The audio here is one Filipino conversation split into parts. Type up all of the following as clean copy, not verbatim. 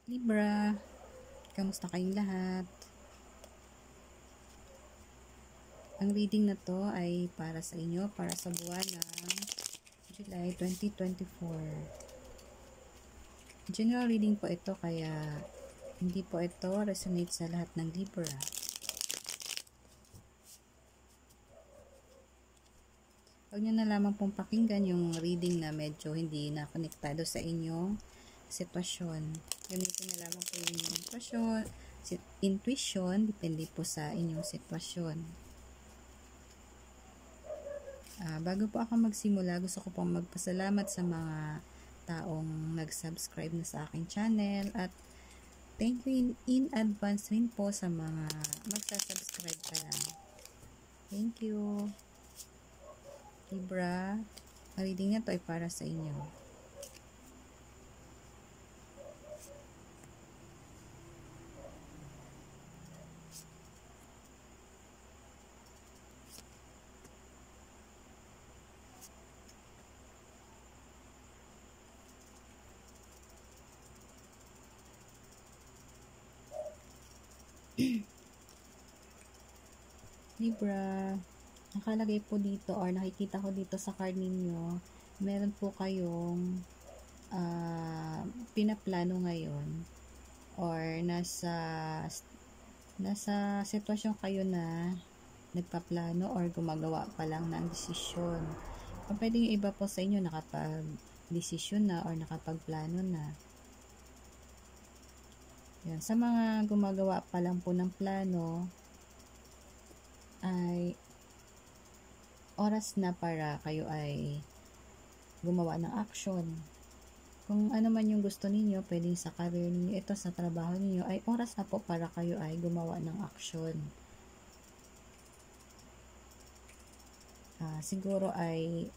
Libra, kamusta kayong lahat? Ang reading na to ay para sa inyo, para sa buwan ng July 2024. General reading po ito kaya hindi po ito resonate sa lahat ng Libra. Huwag nyo na lamang pong pakinggan yung reading na medyo hindi na konektado sa inyong sitwasyon. Gamitin na lamang po yung intuition, depende po sa inyong sitwasyon. Bago po ako magsimula, gusto ko pong magpasalamat sa mga taong nag-subscribe na sa aking channel at thank you in advance rin po sa mga magsasubscribe pa lang. Thank you. Libra, ang reading na to ay para sa inyo. Libra, nakalagay po dito or nakikita ko dito sa card ninyo, meron po kayong pinaplano ngayon or nasa sitwasyon kayo na nagpaplano or gumagawa pa lang ng desisyon. O pwedeng yung iba po sa inyo nakapag-desisyon na or nakapagplano na. Yan. Sa mga gumagawa pa lang po ng plano, ay oras na para kayo ay gumawa ng action. Kung ano man yung gusto ninyo, pwedeng sa career ninyo, ito sa trabaho ninyo, ay oras na po para kayo ay gumawa ng action. Siguro ay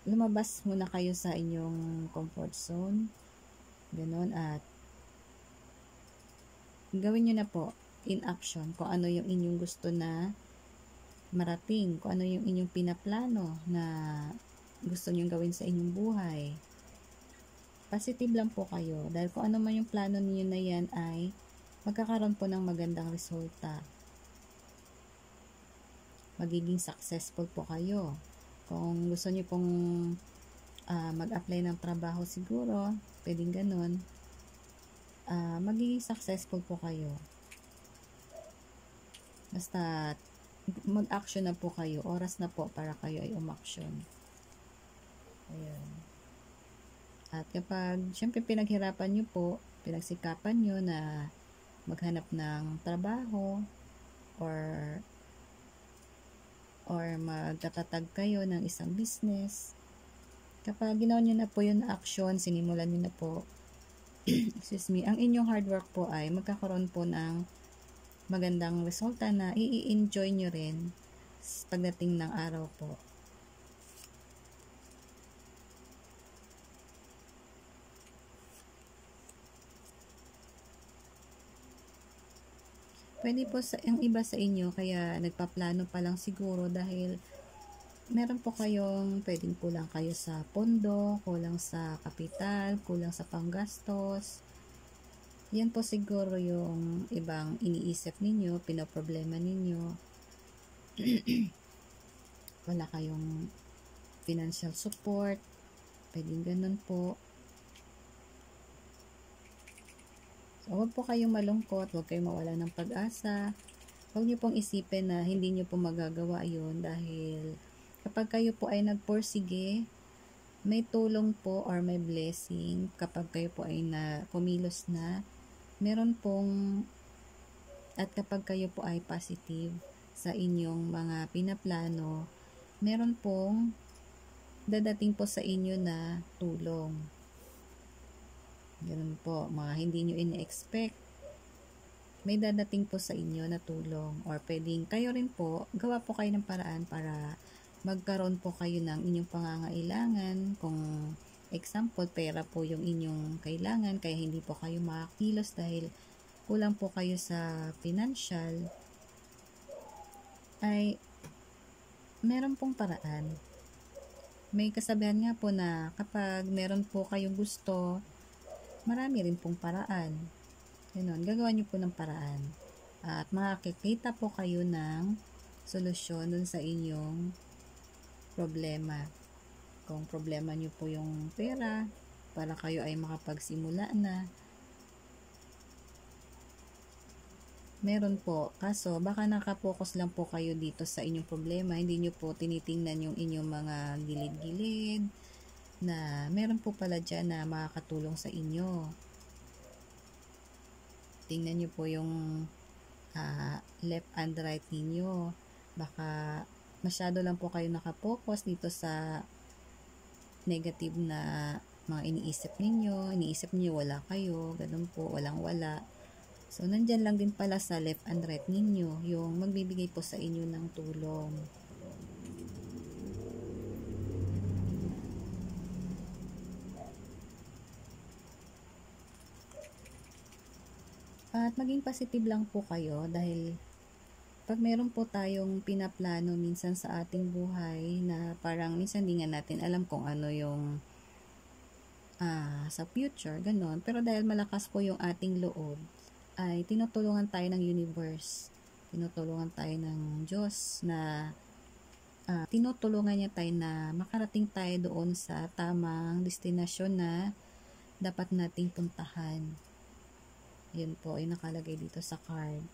lumabas muna kayo sa inyong comfort zone. Ganon, at gawin nyo na po in action kung ano yung inyong gusto na marating, kung ano yung inyong pinaplano na gusto nyong gawin sa inyong buhay. Positive lang po kayo dahil kung ano man yung plano niyo na yan ay magkakaroon po ng magandang resulta. Magiging successful po kayo. Kung gusto niyo pong mag-apply ng trabaho siguro, pwedeng ganun. Magiging successful po kayo. Basta mag-action na po kayo. Oras na po para kayo ay umaksyon. Ayan. At kapag syempre pinaghirapan nyo po, pinagsikapan nyo na maghanap ng trabaho or magtatatag kayo ng isang business, kapag ginawa nyo na po yung action, sinimulan nyo na po, excuse me, ang inyong hard work po ay magkakaroon po ng magandang resulta na i-enjoy nyo rin pagdating ng araw po. Pwede po ang iba sa inyo kaya nagpaplano pa lang siguro dahil meron po kayong pwedeng kulang kayo sa pondo, kulang sa kapital, kulang sa panggastos. Yan po siguro yung ibang iniisip ninyo, pinoproblema ninyo. Wala kayong financial support, pwedeng ganun po. So, huwag po kayong malungkot, huwag kayong mawala ng pag-asa. Huwag niyo pong isipin na hindi niyo po magagawa yun dahil kapag kayo po ay nagpursige, may tulong po or may blessing kapag kayo po ay kumilos na. Meron pong, at kapag kayo po ay positive sa inyong mga pinaplano, meron pong dadating po sa inyo na tulong. Ganun po, mga hindi nyo ini-expect, may dadating po sa inyo na tulong or pwedeng kayo rin po, gawa po kayo ng paraan para magkaroon po kayo ng inyong pangangailangan. Kung example, pera po yung inyong kailangan kaya hindi po kayo makakilos dahil kulang po kayo sa financial, ay meron pong paraan. may kasabihan nga po na kapag meron po kayong gusto, marami rin pong paraan. Ganon, gagawa niyo po ng paraan. At makakikita po kayo ng solusyon dun sa inyong problema. Kung problema niyo po yung pera, para kayo ay makapagsimula na, meron po. Kaso, baka nakapokus lang po kayo dito sa inyong problema. Hindi nyo po tinitingnan yung inyong mga gilid-gilid na meron po pala dyan na makakatulong sa inyo. Tingnan nyo po yung left and right ninyo. Baka masyado lang po kayo nakapokus dito sa negative na mga iniisip ninyo. Iniisip niyo wala kayo. Ganun po, walang-wala. So, nandyan lang din pala sa left and right ninyo, yung magbibigay po sa inyo ng tulong. At maging positive lang po kayo dahil pag meron po tayong pinaplano minsan sa ating buhay na parang minsan di nga natin alam kung ano yung sa future, ganon. Pero dahil malakas po yung ating loob, ay tinutulungan tayo ng universe, tinutulungan tayo ng Diyos na tinutulungan niya tayo na makarating tayo doon sa tamang destinasyon na dapat nating puntahan. Yun po ay nakalagay dito sa card.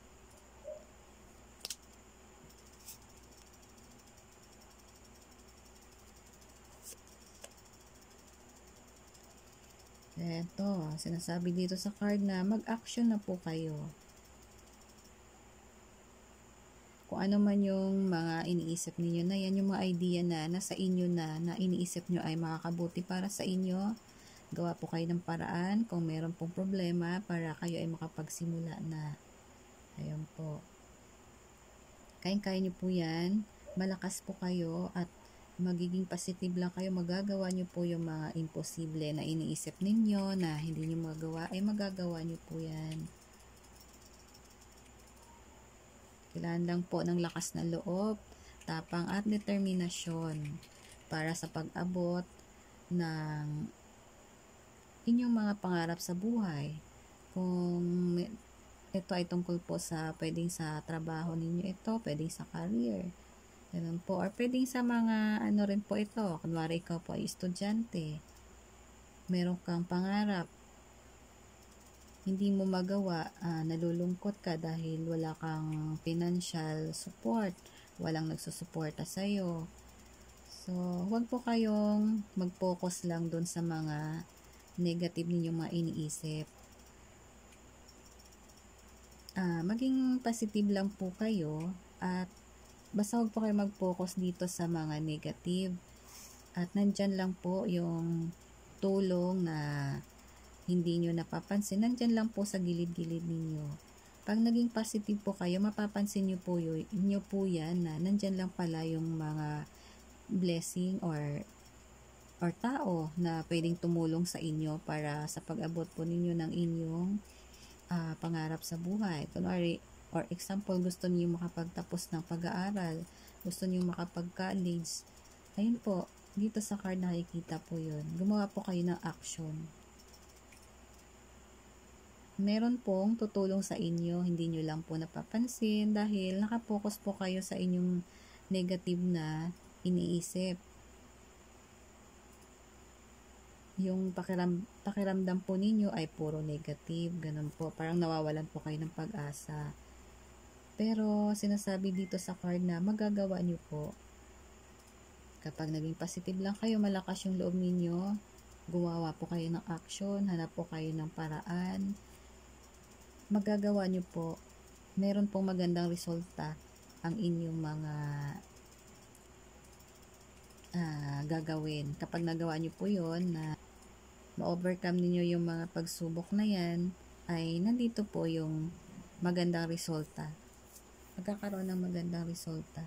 Eto, sinasabi dito sa card na mag-action na po kayo. Kung ano man yung mga iniisip niyo na yan, yung mga idea na nasa inyo na iniisip nyo ay makakabuti para sa inyo, gawa po kayo ng paraan kung meron pong problema para kayo ay makapagsimula na. Ayun po. Kaya-kaya nyo po yan, malakas po kayo at magiging positive lang kayo, magagawa nyo po yung mga imposible na iniisip ninyo na hindi nyo magagawa, ay magagawa nyo po yan. Kailangan lang po ng lakas na loob, tapang at determinasyon para sa pag-abot ng inyong mga pangarap sa buhay. Kung ito ay tungkol po sa pwedeng sa trabaho ninyo ito, pwedeng sa career, ganun po. Or pwedeng sa mga ano rin po ito. Kunwari ikaw po ay estudyante. Meron kang pangarap. Hindi mo magawa. Nalulungkot ka dahil wala kang financial support. Walang nagsusuporta sa'yo. So, huwag po kayong mag-focus lang dun sa mga negative ninyong mga iniisip. Maging positive lang po kayo at basta huwag po kayo mag-focus dito sa mga negative. At nandyan lang po yung tulong na hindi nyo napapansin. Nandyan lang po sa gilid-gilid ninyo. Pag naging positive po kayo, mapapansin nyo po yan na nandyan lang pala yung mga blessing or tao na pwedeng tumulong sa inyo para sa pag-abot po ninyo ng inyong pangarap sa buhay. Kunwari, or example, gusto niyo makapagtapos ng pag-aaral, gusto niyo makapag-college, ayun po, dito sa card nakikita po yun. Gumawa po kayo ng action. Meron pong tutulong sa inyo, hindi nyo lang po napapansin dahil nakapokus po kayo sa inyong negative na iniisip. Yung pakiramdam po ninyo ay puro negative, ganun po. Parang nawawalan po kayo ng pag-asa. Pero sinasabi dito sa card na magagawa nyo po. Kapag naging positive lang kayo, malakas yung loob ninyo, gumawa po kayo ng action, hanap po kayo ng paraan, magagawa nyo po. Meron pong magandang resulta ang inyong mga gagawin. Kapag nagawa nyo po yun na ma-overcome ninyo yung mga pagsubok na yan, ay nandito po yung magandang resulta. Magkakaroon ng magandang resulta.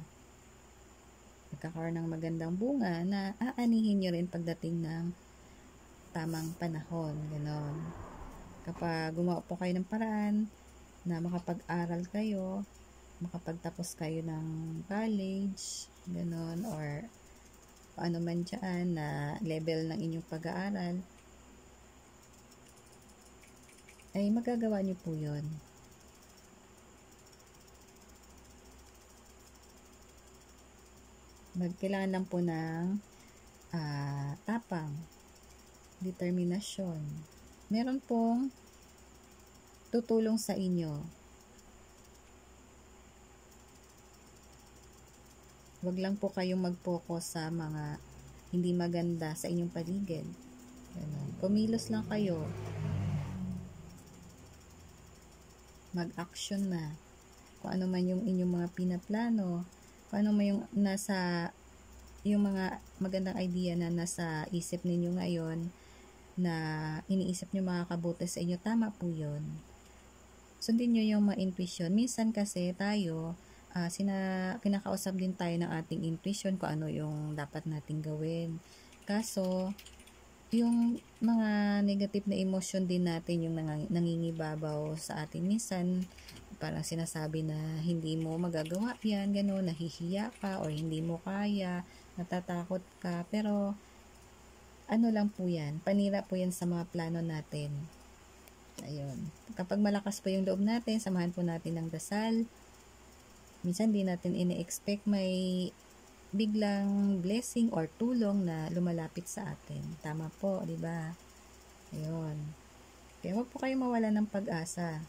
Magkakaroon ng magandang bunga na aanihin nyo rin pagdating ng tamang panahon. Ganon. Kapag gumawa po kayo ng paraan na makapag-aral kayo, makapagtapos kayo ng college, ganon, or paano man dyan na level ng inyong pag-aaral, ay magagawa nyo po yun. Kailangan lang po ng tapang, determinasyon. Meron pong tutulong sa inyo. Huwag lang po kayong mag-focus sa mga hindi maganda sa inyong paligid. Ganun. Kumilos lang kayo. Mag-action na. Kung ano man yung inyong mga pinaplano, kung ano man yung yung mga magandang idea na nasa isip ninyo ngayon, na iniisip nyo makakabuti sa inyo, tama po yun. Sundin nyo yung mga intuition. Minsan kasi tayo, kinakausap din tayo ng ating intuition kung ano yung dapat nating gawin. Kaso, yung mga negative na emotion din natin, yung nangingibabaw sa atin. Minsan, parang sinasabi na hindi mo magagawa yan, gano'n, nahihiya ka, or hindi mo kaya, natatakot ka. Pero, ano lang po yan, panira po yan sa mga plano natin. Ayun. Kapag malakas po yung loob natin, samahan po natin ng dasal. Minsan di natin ini-expect may biglang blessing or tulong na lumalapit sa atin. Tama po, di ba? Ayun. Kaya huwag po kayo mawala ng pag-asa.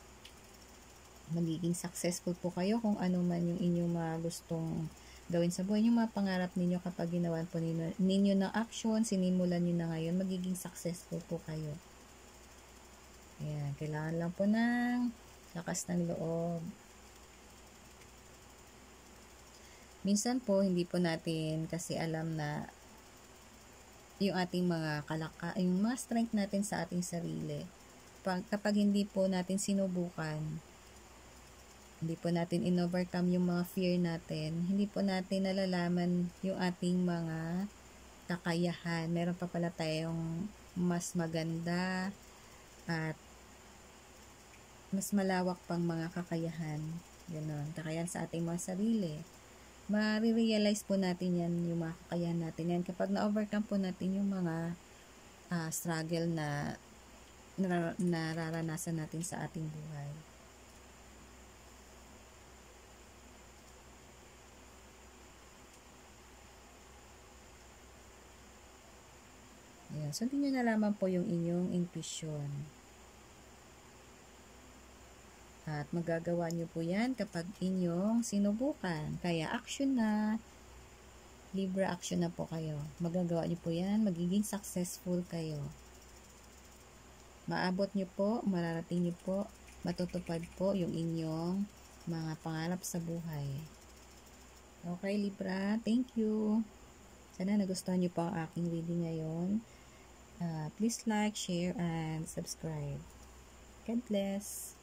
Magiging successful po kayo kung ano man yung inyong mga gustong gawin sa buhay. Yung mga pangarap ninyo kapag ginawan po ninyo ng action, sinimulan nyo na ngayon, magiging successful po kayo. Ayan. Kailangan lang po ng lakas ng loob. Minsan po, hindi po natin kasi alam na yung ating mga yung mga strength natin sa ating sarili. Kapag hindi po natin sinubukan, hindi po natin in-overcome yung mga fear natin, hindi po natin nalalaman yung ating mga kakayahan. Meron pa pala tayong mas maganda at mas malawak pang mga kakayahan. Ganon. Kakayahan sa ating mga sarili. Ma-realize po natin yan, yung mga kakayahan natin yan kapag na-overcome po natin yung mga struggle na nararanasan natin sa ating buhay. Ayan. Sundin nyo na lamang po yung inyong intuition. At magagawa nyo po yan kapag inyong sinubukan. Kaya action na. Libra, action na po kayo. Magagawa nyo po yan. Magiging successful kayo. Maabot nyo po, mararating nyo po, matutupad po yung inyong mga pangarap sa buhay. Okay, Libra. Thank you. Sana nagustuhan nyo po ang aking reading ngayon. Please like, share, and subscribe. God bless.